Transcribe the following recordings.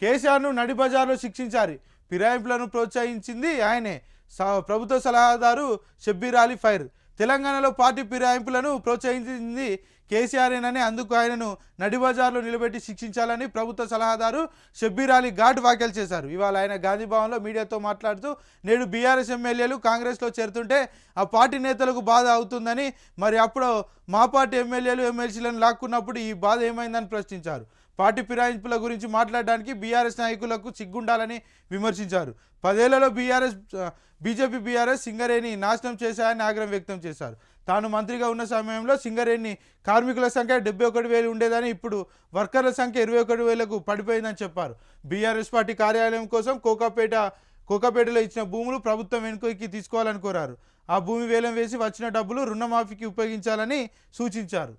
కేసీఆర్ను నడి బజార్లో శిక్షించారు. ఫిరాయింపులను ప్రోత్సహించింది ఆయనే. ప్రభుత్వ సలహాదారు షబ్బీర్ అలీ ఫైర్. తెలంగాణలో పార్టీ ఫిరాయింపులను ప్రోత్సహించింది కేసీఆర్ఏనని, అందుకు ఆయనను నడిబజార్లో నిలబెట్టి శిక్షించాలని ప్రభుత్వ సలహాదారు షబ్బీర్ అలీ ఘాట్ వ్యాఖ్యలు చేశారు. ఇవాళ ఆయన గాంధీభవన్లో మీడియాతో మాట్లాడుతూ, నేడు బీఆర్ఎస్ ఎమ్మెల్యేలు కాంగ్రెస్లో చేరుతుంటే ఆ పార్టీ నేతలకు బాధ అవుతుందని, మరి అప్పుడు మా పార్టీ ఎమ్మెల్యేలు ఎమ్మెల్సీలను లాక్కున్నప్పుడు ఈ బాధ ఏమైందని ప్రశ్నించారు. పార్టీ ఫిరాయింపుల గురించి మాట్లాడడానికి బీఆర్ఎస్ నాయకులకు సిగ్గుండాలని విమర్శించారు. 10 ఏళ్లలో బీజేపీ బీఆర్ఎస్ సింగరేణి నాశనం చేశాయని ఆగ్రహం వ్యక్తం చేశారు. తాను మంత్రిగా ఉన్న సమయంలో సింగరేణి కార్మికుల సంఖ్య 71,000 ఉండేదని, ఇప్పుడు వర్కర్ల సంఖ్య 21,000కు పడిపోయిందని చెప్పారు. బీఆర్ఎస్ పార్టీ కార్యాలయం కోసం కోకాపేటలో ఇచ్చిన భూములు ప్రభుత్వం వెనుకకి తీసుకోవాలని కోరారు. ఆ భూమి వేలం వేసి వచ్చిన డబ్బులు రుణమాఫీకి ఉపయోగించాలని సూచించారు.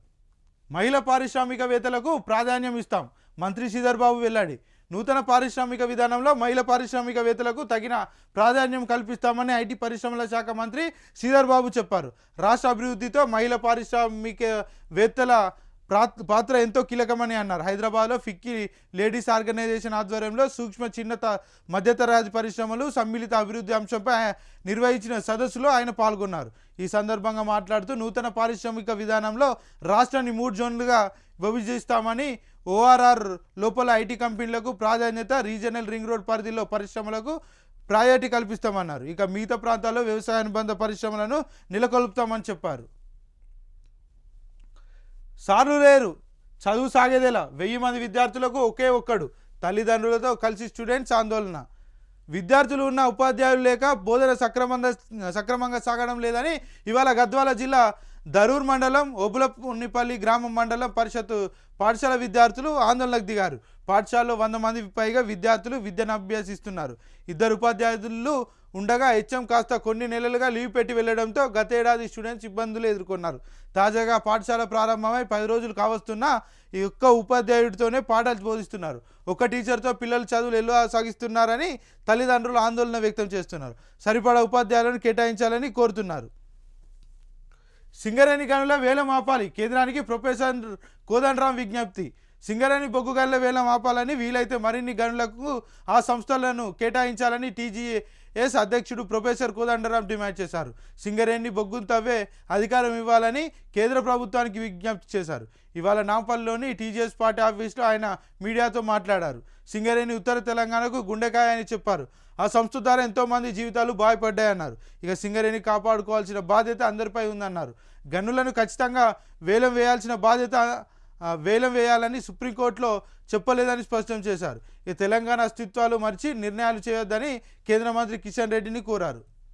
మహిళా పారిశ్రామికవేత్తలకు ప్రాధాన్యం ఇస్తాం, మంత్రి శ్రీధర్ బాబు వెల్లడి. నూతన పారిశ్రామిక విధానంలో మహిళా పారిశ్రామికవేత్తలకు తగిన ప్రాధాన్యం కల్పిస్తామని ఐటీ పరిశ్రమల శాఖ మంత్రి శ్రీధర్ బాబు చెప్పారు. రాష్ట్ర అభివృద్ధితో మహిళా పారిశ్రామికవేత్తల పాత్ర ఎంతో కీలకమని అన్నారు. హైదరాబాద్లో ఫిక్కీ లేడీస్ ఆర్గనైజేషన్ ఆధ్వర్యంలో సూక్ష్మ చిన్న మధ్యతరహా పరిశ్రమలు సమ్మిళిత అభివృద్ధి అంశంపై నిర్వహించిన సదస్సులో ఆయన పాల్గొన్నారు. ఈ సందర్భంగా మాట్లాడుతూ, నూతన పారిశ్రామిక విధానంలో రాష్ట్రాన్ని 3 జోన్లుగా విభజిస్తామని, ఓఆర్ఆర్ లోపల ఐటీ కంపెనీలకు ప్రాధాన్యత, రీజనల్ రింగ్ రోడ్ పరిధిలో పరిశ్రమలకు ప్రయారిటీ కల్పిస్తామన్నారు. ఇక మిగతా ప్రాంతాల్లో వ్యవసాయ అనుబంధ పరిశ్రమలను నెలకొల్పుతామని చెప్పారు. సార్లు లేరు, చదువు సాగేదేలా, 1000 మంది విద్యార్థులకు ఒకే ఒక్కడు, తల్లిదండ్రులతో కలిసి స్టూడెంట్స్ ఆందోళన. విద్యార్థులు ఉన్న ఉపాధ్యాయులు లేక బోధన సక్రమంగా సాగడం లేదని ఇవాళ గద్వాల జిల్లా దరూర్ మండలం ఒబులపున్నిపల్లి గ్రామం మండలం పరిషత్ పాఠశాల విద్యార్థులు ఆందోళనకు దిగారు. పాఠశాలలో 100 మంది పైగా విద్యార్థులు విద్యను అభ్యసిస్తున్నారు. 2 ఉపాధ్యాయులు ఉండగా హెచ్ఎం కాస్త కొన్ని నెలలుగా లీవ్ పెట్టి వెళ్లడంతో గతేడాది స్టూడెంట్స్ ఇబ్బందులు ఎదుర్కొన్నారు. తాజాగా పాఠశాల ప్రారంభమై 10 రోజులు కావస్తున్నా ఈ ఒక్క ఉపాధ్యాయుడితోనే పాఠాలు బోధిస్తున్నారు. ఒక టీచర్తో పిల్లలు చదువులు ఎలా సాగిస్తున్నారని తల్లిదండ్రులు ఆందోళన వ్యక్తం చేస్తున్నారు. సరిపడా ఉపాధ్యాయులను కేటాయించాలని కోరుతున్నారు. సింగరేణి గనుల వేలం ఆపాలి, కేంద్రానికి ప్రొఫెసర్ కోదండరాం విజ్ఞప్తి. సింగరేణి బొగ్గు గనుల వేలం ఆపాలని, వీలైతే మరిన్ని గనులకు ఆ సంస్థలను కేటాయించాలని టీజీఎస్ అధ్యక్షుడు ప్రొఫెసర్ కోదండరాం డిమాండ్ చేశారు. సింగరేణి బొగ్గును తవ్వే అధికారం ఇవ్వాలని కేంద్ర ప్రభుత్వానికి విజ్ఞప్తి చేశారు. ఇవాళ నాంపల్లిలోని టీజీఎస్ పార్టీ ఆఫీసులో ఆయన మీడియాతో మాట్లాడారు. సింగరేణి ఉత్తర తెలంగాణకు గుండెకాయ అని చెప్పారు. ఆ సంస్థ ద్వారా ఎంతోమంది జీవితాలు బాగుపడ్డాయన్నారు. ఇక సింగరేణి కాపాడుకోవాల్సిన బాధ్యత అందరిపై ఉందన్నారు. గనులను ఖచ్చితంగా వేలం వేయాలని సుప్రీంకోర్టులో చెప్పలేదని స్పష్టం చేశారు. ఈ తెలంగాణ అస్తిత్వాలు మర్చి నిర్ణయాలు చేయొద్దని కేంద్ర మంత్రి కిషన్ రెడ్డిని కోరారు.